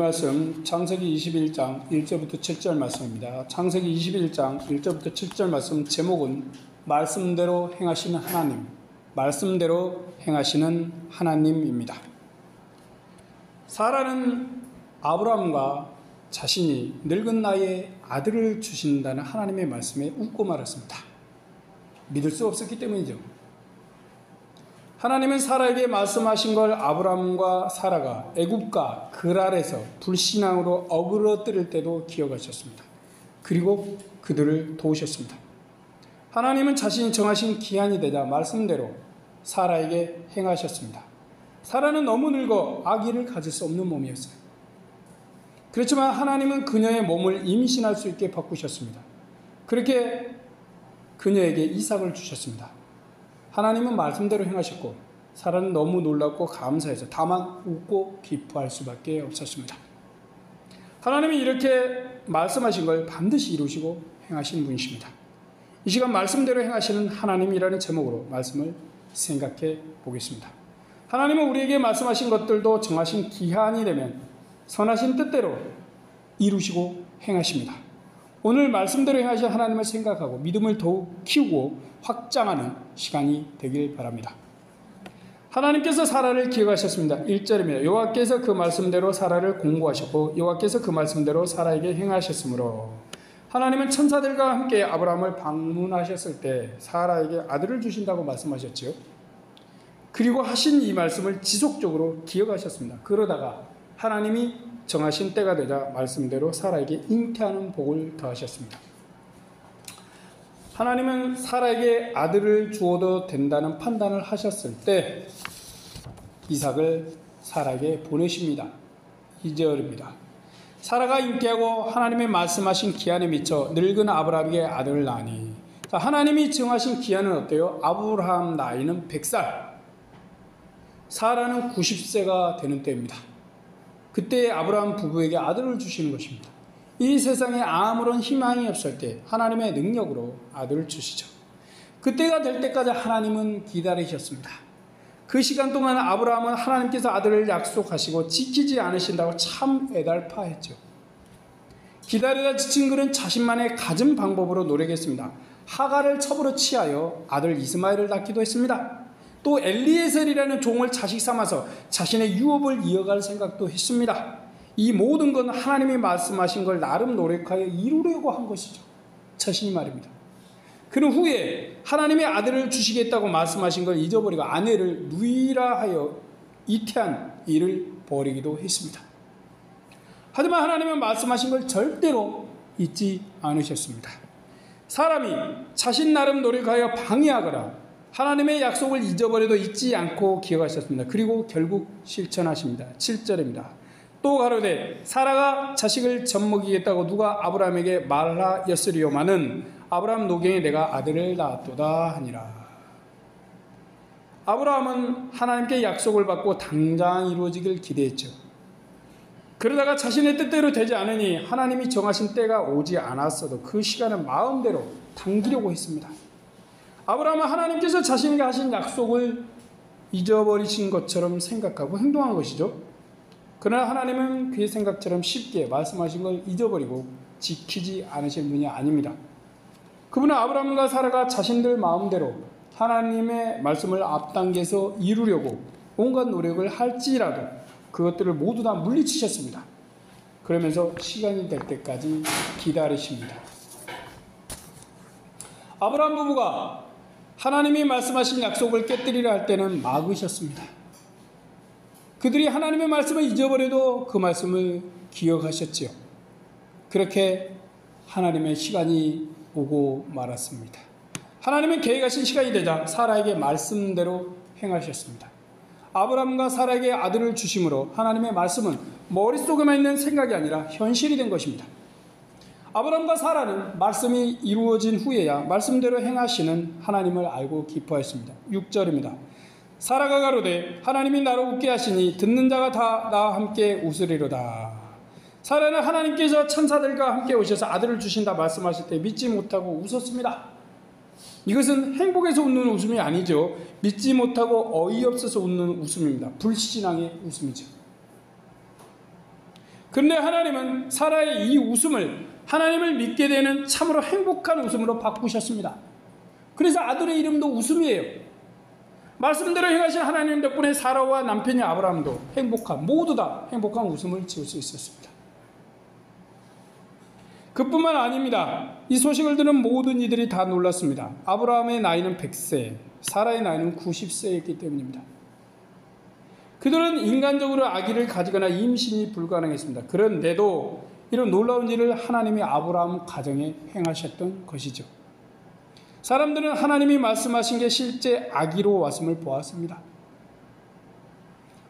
말씀 창세기 21장 1절부터 7절 말씀입니다. 창세기 21장 1절부터 7절 말씀 제목은 말씀대로 행하시는 하나님, 말씀대로 행하시는 하나님입니다. 사라는 아브라함과 자신이 늙은 나이에 아들을 주신다는 하나님의 말씀에 웃고 말았습니다. 믿을 수 없었기 때문이죠. 하나님은 사라에게 말씀하신 걸 아브라함과 사라가 애굽과 그랄에서 불신앙으로 어그러뜨릴 때도 기억하셨습니다. 그리고 그들을 도우셨습니다. 하나님은 자신이 정하신 기한이 되자 말씀대로 사라에게 행하셨습니다. 사라는 너무 늙어 아기를 가질 수 없는 몸이었어요. 그렇지만 하나님은 그녀의 몸을 임신할 수 있게 바꾸셨습니다. 그렇게 그녀에게 이삭을 주셨습니다. 하나님은 말씀대로 행하셨고 사라는 너무 놀랍고 감사해서 다만 웃고 기뻐할 수밖에 없었습니다. 하나님이 이렇게 말씀하신 걸 반드시 이루시고 행하신 분이십니다. 이 시간 말씀대로 행하시는 하나님이라는 제목으로 말씀을 생각해 보겠습니다. 하나님은 우리에게 말씀하신 것들도 정하신 기한이 되면 선하신 뜻대로 이루시고 행하십니다. 오늘 말씀대로 행하신 하나님을 생각하고 믿음을 더욱 키우고 확장하는 시간이 되길 바랍니다. 하나님께서 사라를 기억하셨습니다. 1절입니다. 여호와께서 그 말씀대로 사라를 공고하셨고 여호와께서 그 말씀대로 사라에게 행하셨으므로 하나님은 천사들과 함께 아브라함을 방문하셨을 때 사라에게 아들을 주신다고 말씀하셨지요. 그리고 하신 이 말씀을 지속적으로 기억하셨습니다. 그러다가 하나님이 정하신 때가 되자 말씀대로 사라에게 잉태하는 복을 더하셨습니다. 하나님은 사라에게 아들을 주어도 된다는 판단을 하셨을 때 이삭을 사라에게 보내십니다. 2절입니다. 사라가 잉태하고 하나님의 말씀하신 기한에 미쳐 늙은 아브라함에게 아들을 낳으니, 하나님이 정하신 기한은 어때요? 아브라함 나이는 100살, 사라는 90세가 되는 때입니다. 그때 아브라함 부부에게 아들을 주시는 것입니다. 이 세상에 아무런 희망이 없을 때 하나님의 능력으로 아들을 주시죠. 그때가 될 때까지 하나님은 기다리셨습니다. 그 시간 동안 아브라함은 하나님께서 아들을 약속하시고 지키지 않으신다고 참 애달파했죠. 기다리다 지친 그는 자신만의 갖은 방법으로 노력했습니다. 하갈을 첩으로 취하여 아들 이스마엘을 낳기도 했습니다. 또 엘리에셀이라는 종을 자식 삼아서 자신의 유업을 이어갈 생각도 했습니다. 이 모든 건 하나님이 말씀하신 걸 나름 노력하여 이루려고 한 것이죠. 자신이 말입니다. 그는 후에 하나님의 아들을 주시겠다고 말씀하신 걸 잊어버리고 아내를 누이라하여 이태한 일을 벌이기도 했습니다. 하지만 하나님은 말씀하신 걸 절대로 잊지 않으셨습니다. 사람이 자신 나름 노력하여 방해하거나 하나님의 약속을 잊어버려도 잊지 않고 기억하셨습니다. 그리고 결국 실천하십니다. 7절입니다. 또 가로되 사라가 자식을 젖먹이겠다고 누가 아브라함에게 말하였으리요마는 아브라함 노경에 내가 아들을 낳았도다 하니라. 아브라함은 하나님께 약속을 받고 당장 이루어지길 기대했죠. 그러다가 자신의 뜻대로 되지 않으니 하나님이 정하신 때가 오지 않았어도 그 시간을 마음대로 당기려고 했습니다. 아브라함은 하나님께서 자신에게 하신 약속을 잊어버리신 것처럼 생각하고 행동한 것이죠. 그러나 하나님은 그의 생각처럼 쉽게 말씀하신 걸 잊어버리고 지키지 않으실 분이 아닙니다. 그분은 아브라함과 사라가 자신들 마음대로 하나님의 말씀을 앞당겨서 이루려고 온갖 노력을 할지라도 그것들을 모두 다 물리치셨습니다. 그러면서 시간이 될 때까지 기다리십니다. 아브라함 부부가 하나님이 말씀하신 약속을 깨뜨리려 할 때는 막으셨습니다. 그들이 하나님의 말씀을 잊어버려도 그 말씀을 기억하셨지요. 그렇게 하나님의 시간이 오고 말았습니다. 하나님은 계획하신 시간이 되자 사라에게 말씀대로 행하셨습니다. 아브라함과 사라에게 아들을 주심으로 하나님의 말씀은 머릿속에만 있는 생각이 아니라 현실이 된 것입니다. 아브라함과 사라는 말씀이 이루어진 후에야 말씀대로 행하시는 하나님을 알고 기뻐했습니다. 6절입니다. 사라가 가로되 하나님이 나로 웃게 하시니 듣는 자가 다 나와 함께 웃으리로다. 사라는 하나님께서 천사들과 함께 오셔서 아들을 주신다 말씀하실 때 믿지 못하고 웃었습니다. 이것은 행복해서 웃는 웃음이 아니죠. 믿지 못하고 어이없어서 웃는 웃음입니다. 불신앙의 웃음이죠. 그런데 하나님은 사라의 이 웃음을 하나님을 믿게 되는 참으로 행복한 웃음으로 바꾸셨습니다. 그래서 아들의 이름도 웃음이에요. 말씀대로 행하신 하나님 덕분에 사라와 남편이 아브라함도 모두 다 행복한 웃음을 지을 수 있었습니다. 그뿐만 아닙니다. 이 소식을 들은 모든 이들이 다 놀랐습니다. 아브라함의 나이는 100세, 사라의 나이는 90세였기 때문입니다. 그들은 인간적으로 아기를 가지거나 임신이 불가능했습니다. 그런데도 이런 놀라운 일을 하나님이 아브라함 가정에 행하셨던 것이죠. 사람들은 하나님이 말씀하신 게 실제 아기로 왔음을 보았습니다.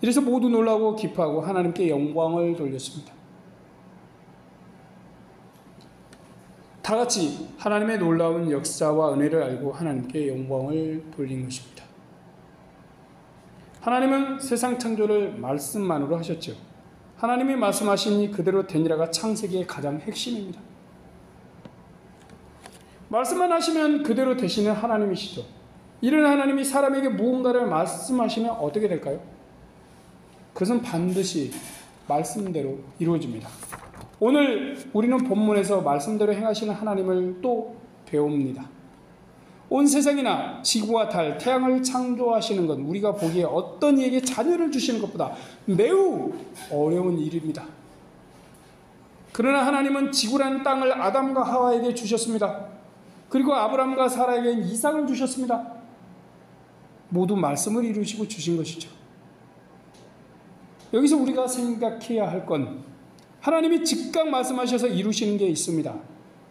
이래서 모두 놀라고 기뻐하고 하나님께 영광을 돌렸습니다. 다 같이 하나님의 놀라운 역사와 은혜를 알고 하나님께 영광을 돌린 것입니다. 하나님은 세상 창조를 말씀만으로 하셨죠. 하나님이 말씀하시니 그대로 되니라가 창세기의 가장 핵심입니다. 말씀만 하시면 그대로 되시는 하나님이시죠. 이런 하나님이 사람에게 무언가를 말씀하시면 어떻게 될까요? 그것은 반드시 말씀대로 이루어집니다. 오늘 우리는 본문에서 말씀대로 행하시는 하나님을 또 배웁니다. 온 세상이나 지구와 달, 태양을 창조하시는 건 우리가 보기에 어떤 이에게 자녀를 주시는 것보다 매우 어려운 일입니다. 그러나 하나님은 지구라는 땅을 아담과 하와에게 주셨습니다. 그리고 아브라함과 사라에게는 이삭을 주셨습니다. 모두 말씀을 이루시고 주신 것이죠. 여기서 우리가 생각해야 할 건 하나님이 즉각 말씀하셔서 이루시는 게 있습니다.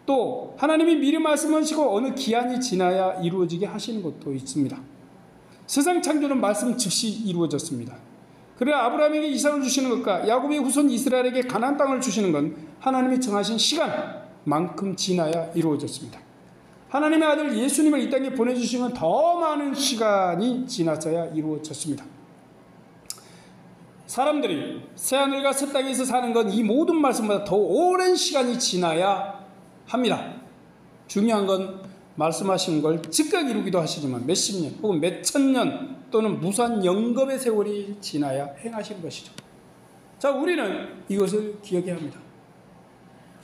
또 하나님이 미리 말씀하시고 어느 기한이 지나야 이루어지게 하시는 것도 있습니다. 세상 창조는 말씀 즉시 이루어졌습니다. 그러나 아브라함에게 이삭을 주시는 것과 야곱의 후손 이스라엘에게 가나안 땅을 주시는 건 하나님이 정하신 시간만큼 지나야 이루어졌습니다. 하나님의 아들 예수님을 이 땅에 보내주신 건 더 많은 시간이 지나서야 이루어졌습니다. 사람들이 새하늘과 새 땅에서 사는 건 이 모든 말씀보다 더 오랜 시간이 지나야 합니다. 중요한 건 말씀하신 걸 즉각 이루기도 하시지만 몇십 년 혹은 몇천 년 또는 무수한 영겁의 세월이 지나야 행하시는 것이죠. 자, 우리는 이것을 기억해야 합니다.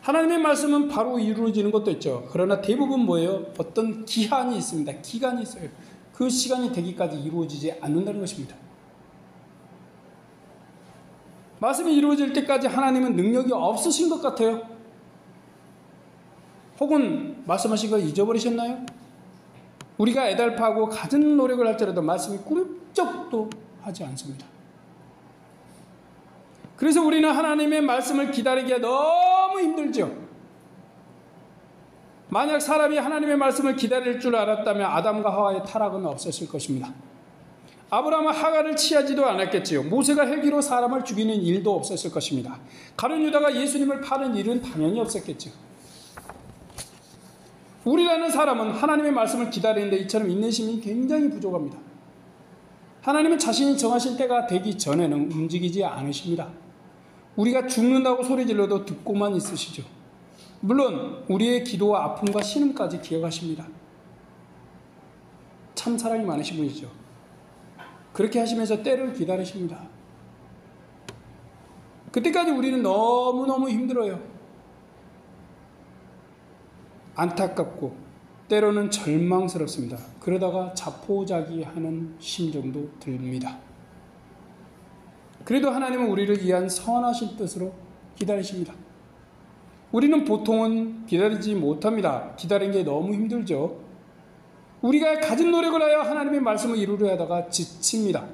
하나님의 말씀은 바로 이루어지는 것도 있죠. 그러나 대부분 뭐예요? 어떤 기한이 있습니다. 기간이 있어요. 그 시간이 되기까지 이루어지지 않는다는 것입니다. 말씀이 이루어질 때까지 하나님은 능력이 없으신 것 같아요. 혹은 말씀하신 걸 잊어버리셨나요? 우리가 애달파하고 갖은 노력을 할지라도 말씀이 꿈쩍도 하지 않습니다. 그래서 우리는 하나님의 말씀을 기다리기가 너무 힘들죠. 만약 사람이 하나님의 말씀을 기다릴 줄 알았다면 아담과 하와의 타락은 없었을 것입니다. 아브라함은 하갈을 취하지도 않았겠지요. 모세가 헬기로 사람을 죽이는 일도 없었을 것입니다. 가룟 유다가 예수님을 파는 일은 당연히 없었겠죠. 우리라는 사람은 하나님의 말씀을 기다리는데 이처럼 인내심이 굉장히 부족합니다. 하나님은 자신이 정하신 때가 되기 전에는 움직이지 않으십니다. 우리가 죽는다고 소리질러도 듣고만 있으시죠. 물론 우리의 기도와 아픔과 신음까지 기억하십니다. 참 사랑이 많으신 분이죠. 그렇게 하시면서 때를 기다리십니다. 그때까지 우리는 너무너무 힘들어요. 안타깝고 때로는 절망스럽습니다. 그러다가 자포자기하는 심정도 듭니다. 그래도 하나님은 우리를 위한 선하신 뜻으로 기다리십니다. 우리는 보통은 기다리지 못합니다. 기다리는 게 너무 힘들죠. 우리가 가진 노력을 하여 하나님의 말씀을 이루려 하다가 지칩니다.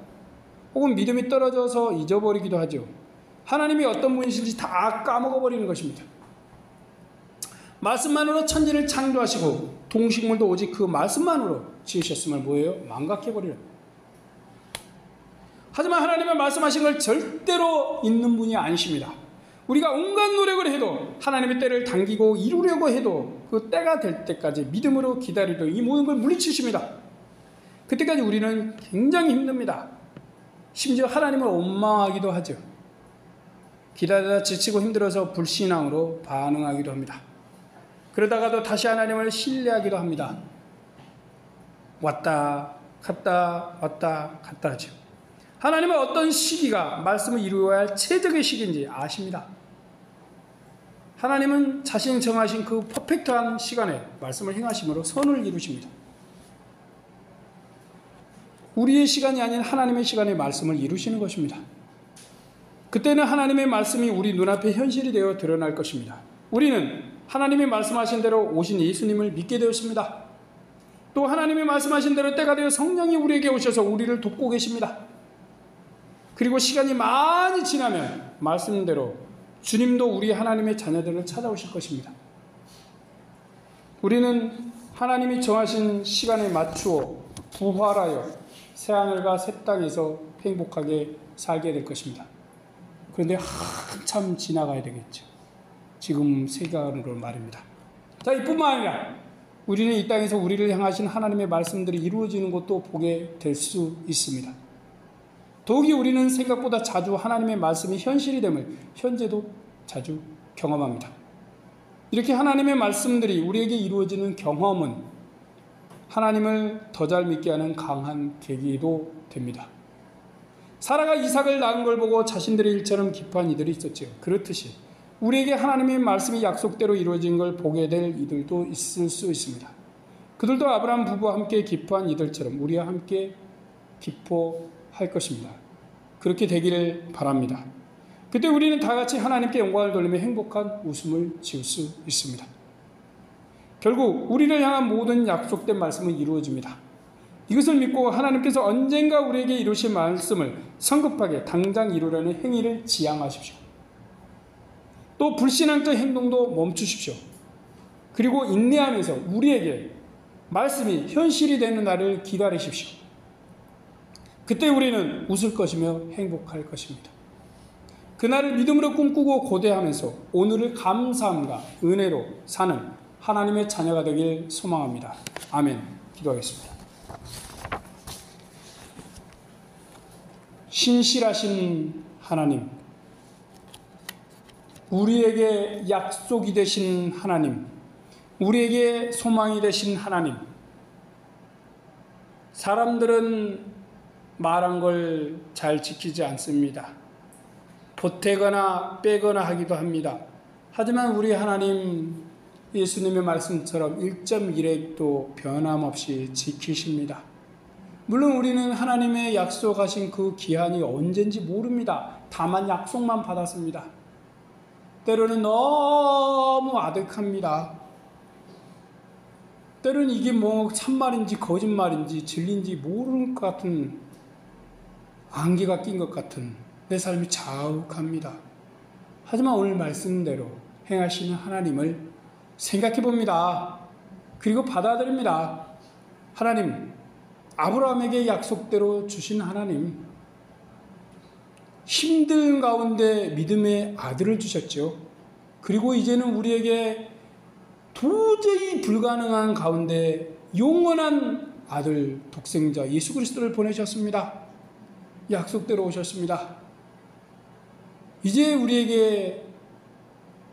혹은 믿음이 떨어져서 잊어버리기도 하죠. 하나님이 어떤 분이신지 다 까먹어버리는 것입니다. 말씀만으로 천지를 창조하시고 동식물도 오직 그 말씀만으로 지으셨음을 뭐예요? 망각해버리려. 하지만 하나님의 말씀하신 걸 절대로 잊는 분이 아니십니다. 우리가 온갖 노력을 해도 하나님의 때를 당기고 이루려고 해도 그 때가 될 때까지 믿음으로 기다리려 이 모든 걸 물리치십니다. 그때까지 우리는 굉장히 힘듭니다. 심지어 하나님을 원망하기도 하죠. 기다리다 지치고 힘들어서 불신앙으로 반응하기도 합니다. 그러다가도 다시 하나님을 신뢰하기도 합니다. 왔다 갔다 왔다 갔다 하죠. 하나님은 어떤 시기가 말씀을 이루어야 할 최적의 시기인지 아십니다. 하나님은 자신이 정하신 그 퍼펙트한 시간에 말씀을 행하심으로 선을 이루십니다. 우리의 시간이 아닌 하나님의 시간에 말씀을 이루시는 것입니다. 그때는 하나님의 말씀이 우리 눈앞에 현실이 되어 드러날 것입니다. 우리는 하나님이 말씀하신 대로 오신 예수님을 믿게 되었습니다. 또 하나님이 말씀하신 대로 때가 되어 성령이 우리에게 오셔서 우리를 돕고 계십니다. 그리고 시간이 많이 지나면 말씀대로 주님도 우리 하나님의 자녀들을 찾아오실 것입니다. 우리는 하나님이 정하신 시간에 맞추어 부활하여 새하늘과 새 땅에서 행복하게 살게 될 것입니다. 그런데 한참 지나가야 되겠죠. 지금 세간으로 말입니다. 자, 이뿐만 아니라 우리는 이 땅에서 우리를 향하신 하나님의 말씀들이 이루어지는 것도 보게 될 수 있습니다. 더욱이 우리는 생각보다 자주 하나님의 말씀이 현실이 됨을 현재도 자주 경험합니다. 이렇게 하나님의 말씀들이 우리에게 이루어지는 경험은 하나님을 더 잘 믿게 하는 강한 계기도 됩니다. 사라가 이삭을 낳은 걸 보고 자신들의 일처럼 기뻐한 이들이 있었지요. 그렇듯이 우리에게 하나님의 말씀이 약속대로 이루어진 걸 보게 될 이들도 있을 수 있습니다. 그들도 아브라함 부부와 함께 기뻐한 이들처럼 우리와 함께 기뻐할 것입니다. 그렇게 되기를 바랍니다. 그때 우리는 다 같이 하나님께 영광을 돌리며 행복한 웃음을 지을 수 있습니다. 결국 우리를 향한 모든 약속된 말씀은 이루어집니다. 이것을 믿고 하나님께서 언젠가 우리에게 이루실 말씀을 성급하게 당장 이루려는 행위를 지양하십시오. 또 불신앙적 행동도 멈추십시오. 그리고 인내하면서 우리에게 말씀이 현실이 되는 날을 기다리십시오. 그때 우리는 웃을 것이며 행복할 것입니다. 그날을 믿음으로 꿈꾸고 고대하면서 오늘을 감사함과 은혜로 사는 하나님의 자녀가 되길 소망합니다. 아멘. 기도하겠습니다. 신실하신 하나님, 우리에게 약속이 되신 하나님, 우리에게 소망이 되신 하나님, 사람들은 말한 걸 잘 지키지 않습니다. 보태거나 빼거나 하기도 합니다. 하지만 우리 하나님, 예수님의 말씀처럼 1.1획도 변함없이 지키십니다. 물론 우리는 하나님의 약속하신 그 기한이 언젠지 모릅니다. 다만 약속만 받았습니다. 때로는 너무 아득합니다. 때로는 이게 뭐 참말인지 거짓말인지 진리인지 모르는 것 같은, 안개가 낀 것 같은 내 삶이 자욱합니다. 하지만 오늘 말씀대로 행하시는 하나님을 생각해 봅니다. 그리고 받아들입니다. 하나님, 아브라함에게 약속대로 주신 하나님, 힘든 가운데 믿음의 아들을 주셨죠. 그리고 이제는 우리에게 도저히 불가능한 가운데 영원한 아들, 독생자 예수 그리스도를 보내셨습니다. 약속대로 오셨습니다. 이제 우리에게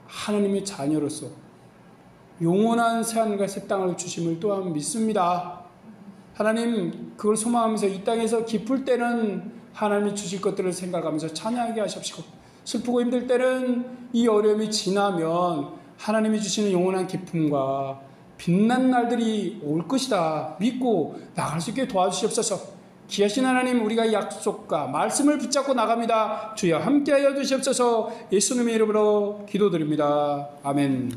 하나님의 자녀로서 영원한 새하늘과 새 땅을 주심을 또한 믿습니다. 하나님, 그걸 소망하면서 이 땅에서 기쁠 때는 하나님이 주실 것들을 생각하면서 찬양하게 하십시오. 슬프고 힘들 때는 이 어려움이 지나면 하나님이 주시는 영원한 기쁨과 빛난 날들이 올 것이다 믿고 나갈 수 있게 도와주시옵소서. 귀하신 하나님, 우리가 약속과 말씀을 붙잡고 나갑니다. 주여 함께하여 주시옵소서. 예수님의 이름으로 기도드립니다. 아멘.